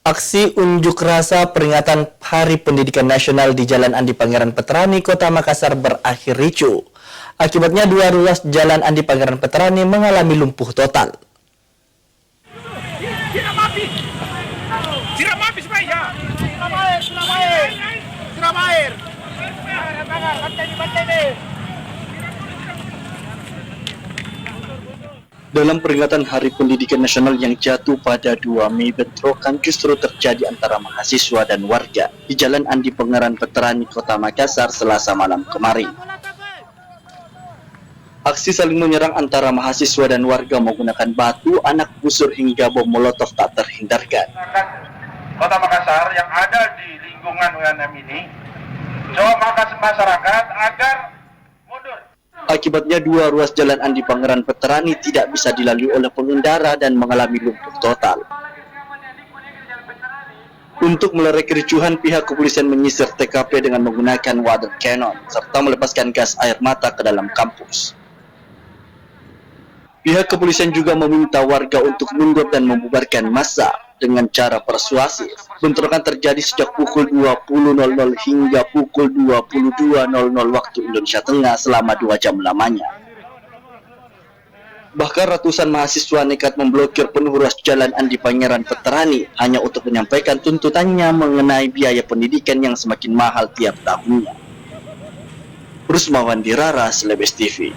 Aksi unjuk rasa peringatan Hari Pendidikan Nasional di Jalan Andi Pangeran Veterani, Kota Makassar berakhir ricuh. Akibatnya dua ruas Jalan Andi Pangeran Veterani mengalami lumpuh total. Dalam peringatan Hari Pendidikan Nasional yang jatuh pada 2 Mei, bentrokan justru terjadi antara mahasiswa dan warga di Jalan Andi Pangeran Veterani, Kota Makassar, Selasa malam kemarin. Aksi saling menyerang antara mahasiswa dan warga menggunakan batu, anak busur hingga bom molotov tak terhindarkan. Kota Makassar yang ada di lingkungan UNM ini, coba masyarakat agar mundur. Akibatnya dua ruas Jalan Andi Pangeran Veterani tidak bisa dilalui oleh pengendara dan mengalami lumpuh total. Untuk melerai kericuhan, pihak kepolisian menyisir TKP dengan menggunakan water cannon serta melepaskan gas air mata ke dalam kampus. Pihak kepolisian juga meminta warga untuk mundur dan membubarkan massa dengan cara persuasif. Bentrokan terjadi sejak pukul 20.00 hingga pukul 22.00 waktu Indonesia Tengah selama 2 jam lamanya. Bahkan ratusan mahasiswa nekat memblokir penuh ruas Jalan Andi Pangeran Veterani hanya untuk menyampaikan tuntutannya mengenai biaya pendidikan yang semakin mahal tiap tahunnya. Rusmawan Dirara, Selebes TV.